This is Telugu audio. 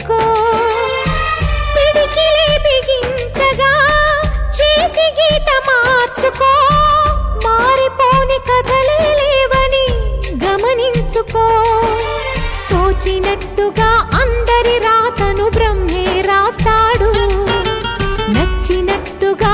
తెలుసుకో. పిడికిలి బిగించగా చేతి గీత మార్చుకో. మారిపోని కథలే లేవని గమనించుకో. తోచినట్టుగా అందరి రాతను బ్రహ్మే రాస్తాడు. నచ్చినట్టుగా